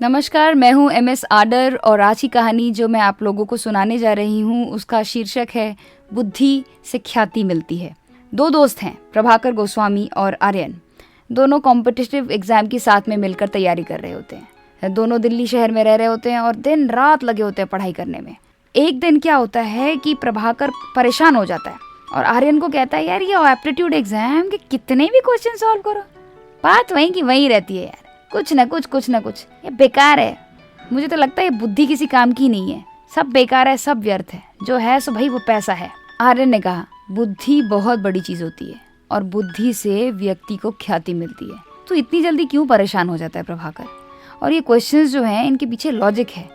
नमस्कार, मैं हूँ MS आडर और आज की कहानी जो मैं आप लोगों को सुनाने जा रही हूँ उसका शीर्षक है बुद्धि से ख्याति मिलती है। दो दोस्त हैं, प्रभाकर गोस्वामी और आर्यन। दोनों कॉम्पिटिटिव एग्जाम की साथ में मिलकर तैयारी कर रहे होते हैं। दोनों दिल्ली शहर में रह रहे होते हैं और दिन रात लगे होते हैं पढ़ाई करने में। एक दिन क्या होता है कि प्रभाकर परेशान हो जाता है और आर्यन को कहता है, यार ये एप्टीट्यूड एग्जाम के कितने भी क्वेश्चन सॉल्व करो, बात वहीं की वहीं रहती है यार, कुछ ना कुछ, ये बेकार है। मुझे तो लगता है ये बुद्धि किसी काम की नहीं है, सब बेकार है, सब व्यर्थ है, जो है सो भाई वो पैसा है। आर्यन ने कहा, बुद्धि बहुत बड़ी चीज होती है और बुद्धि से व्यक्ति को ख्याति मिलती है। तो इतनी जल्दी क्यों परेशान हो जाता है प्रभाकर? और ये क्वेश्चंस जो हैं इनके पीछे लॉजिक है।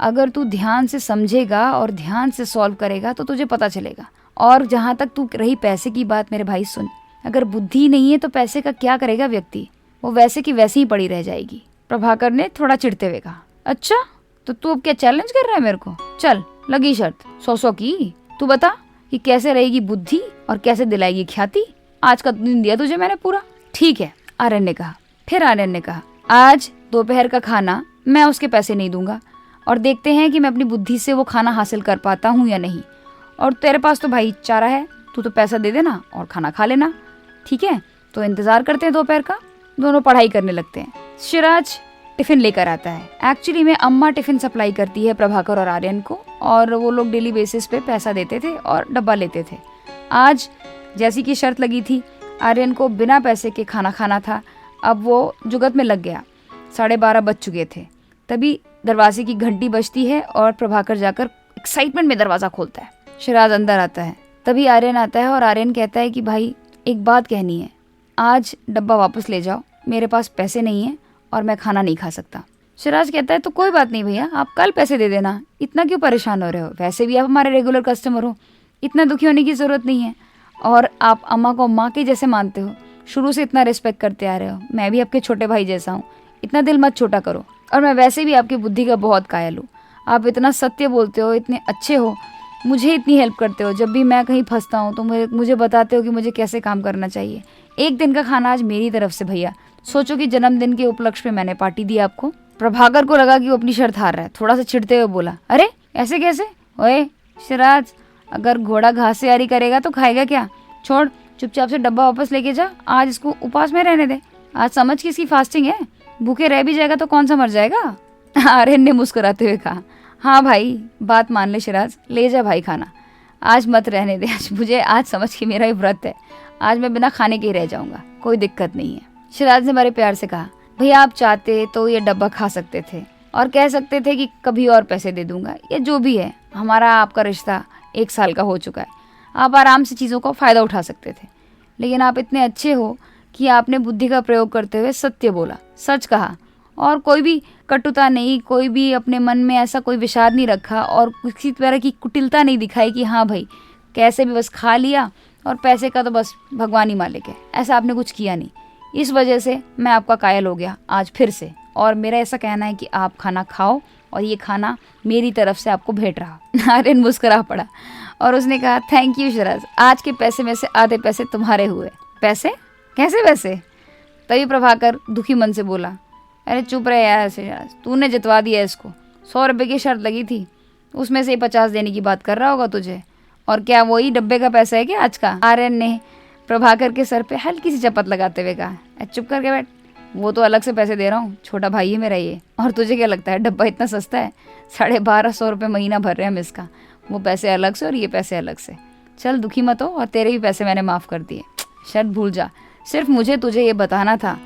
अगर तू ध्यान से समझेगा और ध्यान से सॉल्व करेगा तो तुझे पता चलेगा। और जहाँ तक तू रही पैसे की बात, मेरे भाई सुन, अगर बुद्धि नहीं है तो पैसे का क्या करेगा व्यक्ति? वो वैसे की वैसे ही पड़ी रह जाएगी। प्रभाकर ने थोड़ा चिढ़ते हुए कहा, अच्छा तो तू अब क्या चैलेंज कर रहा है मेरे को? चल लगी शर्त 100 की। तू बता कि कैसे रहेगी बुद्धि और कैसे दिलाएगी ख्याति। आज का दिन दिया तुझे मैंने पूरा। ठीक है, आर्यन ने कहा। फिर आर्यन ने कहा, आज दोपहर का खाना मैं उसके पैसे नहीं दूंगा और देखते हैं कि मैं अपनी बुद्धि से वो खाना हासिल कर पाता हूँ या नहीं। और तेरे पास तो भाई चारा है, तू तो पैसा दे देना और खाना खा लेना। ठीक है, तो इंतजार करते हैं दोपहर का। दोनों पढ़ाई करने लगते हैं। शिराज टिफिन लेकर आता है। एक्चुअली में अम्मा टिफिन सप्लाई करती है प्रभाकर और आर्यन को, और वो लोग डेली बेसिस पे पैसा देते थे और डब्बा लेते थे। आज जैसी की शर्त लगी थी, आर्यन को बिना पैसे के खाना खाना था। अब वो जुगत में लग गया। 12:30 बज चुके थे। तभी दरवाजे की घंटी बजती है और प्रभाकर जाकर एक्साइटमेंट में दरवाजा खोलता है। शिराज अंदर आता है। तभी आर्यन आता है और आर्यन कहता है कि भाई एक बात कहनी है, आज डब्बा वापस ले जाओ, मेरे पास पैसे नहीं है और मैं खाना नहीं खा सकता। शिराज कहता है तो कोई बात नहीं भैया, आप कल पैसे दे देना, इतना क्यों परेशान हो रहे हो? वैसे भी आप हमारे रेगुलर कस्टमर हो, इतना दुखी होने की ज़रूरत नहीं है। और आप अम्मा को माँ के जैसे मानते हो, शुरू से इतना रिस्पेक्ट करते आ रहे हो, मैं भी आपके छोटे भाई जैसा हूँ, इतना दिल मत छोटा करो। और मैं वैसे भी आपकी बुद्धि का बहुत कायल हूँ, आप इतना सत्य बोलते हो, इतने अच्छे हो, मुझे इतनी हेल्प करते हो, जब भी मैं कहीं फंसता हूँ तो मुझे बताते हो कि मुझे कैसे काम करना चाहिए। एक दिन का खाना आज मेरी तरफ से भैया, सोचो कि जन्मदिन के उपलक्ष्य में मैंने पार्टी दी आपको। प्रभाकर को लगा कि वो अपनी शर्त हार रहा है, थोड़ा सा चिढ़ते हुए बोला, अरे ऐसे कैसे? ओए शिराज, अगर घोड़ा घास से यारी करेगा तो खाएगा क्या? छोड़, चुपचाप से डब्बा वापस लेके जा, आज इसको उपास में रहने दे। आज समझ कि इसकी फास्टिंग है, भूखे रह भी जाएगा तो कौन सा मर जाएगा। आर्यन ने मुस्कुराते हुए कहा, हाँ भाई बात मान ले शिराज, ले जा भाई खाना, आज मत रहने दे। आज समझ कि मेरा ही व्रत है, आज मैं बिना खाने के ही रह जाऊंगा, कोई दिक्कत नहीं है। शिराज ने बड़े प्यार से कहा, भैया आप चाहते तो ये डब्बा खा सकते थे और कह सकते थे कि कभी और पैसे दे दूंगा, ये जो भी है, हमारा आपका रिश्ता 1 साल का हो चुका है, आप आराम से चीज़ों का फ़ायदा उठा सकते थे। लेकिन आप इतने अच्छे हो कि आपने बुद्धि का प्रयोग करते हुए सत्य बोला, सच कहा, और कोई भी कटुता नहीं, कोई भी अपने मन में ऐसा कोई विषाद नहीं रखा और किसी तरह की कुटिलता नहीं दिखाई कि हाँ भाई कैसे भी बस खा लिया और पैसे का तो बस भगवान ही मालिक है, ऐसा आपने कुछ किया नहीं। इस वजह से मैं आपका कायल हो गया आज फिर से, और मेरा ऐसा कहना है कि आप खाना खाओ और ये खाना मेरी तरफ से आपको भेंट रहा। आर्यन मुस्कुरा पड़ा और उसने कहा, थैंक यू शिराज, आज के पैसे में से आधे पैसे तुम्हारे हुए। पैसे? कैसे पैसे? तभी प्रभाकर दुखी मन से बोला, अरे चुप रहे यार शिराज, तूने जितवा दिया इसको, 100 रुपये की शर्त लगी थी, उसमें से 50 देने की बात कर रहा होगा तुझे, और क्या वही डब्बे का पैसा है क्या आज का? आर्यन ने प्रभाकर के सर पे हल्की सी चपत लगाते हुए कहा, चुप करके बैठ, वो तो अलग से पैसे दे रहा हूँ, छोटा भाई है मेरा ये, और तुझे क्या लगता है डब्बा इतना सस्ता है? 1250 रुपये महीना भर रहे हैं हम इसका, वो पैसे अलग से और ये पैसे अलग से। चल दुखी मत हो, और तेरे भी पैसे मैंने माफ़ कर दिए, शर्त भूल जा, सिर्फ मुझे तुझे ये बताना था।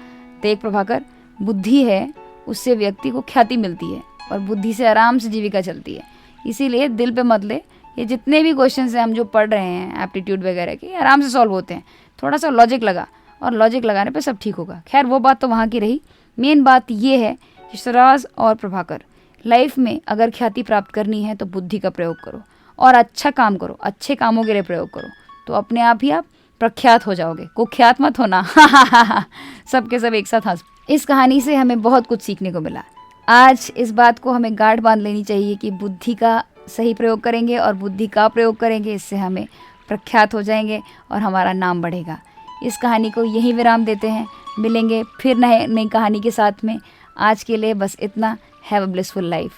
देख प्रभाकर, बुद्धि है उससे व्यक्ति को ख्याति मिलती है और बुद्धि से आराम से जीविका चलती है, इसीलिए दिल पे मत ले। ये जितने भी क्वेश्चंस हैं हम जो पढ़ रहे हैं एप्टीट्यूड वगैरह के, आराम से सॉल्व होते हैं, थोड़ा सा लॉजिक लगा और लॉजिक लगाने पे सब ठीक होगा। खैर वो बात तो वहाँ की रही, मेन बात ये है कि शिराज और प्रभाकर, लाइफ में अगर ख्याति प्राप्त करनी है तो बुद्धि का प्रयोग करो और अच्छा काम करो, अच्छे कामों के लिए प्रयोग करो, तो अपने आप ही आप प्रख्यात हो जाओगे, कुख्यात मत होना। सबके सब एक साथ हंस। इस कहानी से हमें बहुत कुछ सीखने को मिला। आज इस बात को हमें गांठ बांध लेनी चाहिए कि बुद्धि का सही प्रयोग करेंगे और बुद्धि का प्रयोग करेंगे, इससे हमें प्रख्यात हो जाएंगे और हमारा नाम बढ़ेगा। इस कहानी को यहीं विराम देते हैं, मिलेंगे फिर नई कहानी के साथ में। आज के लिए बस इतना। Have a blissful life.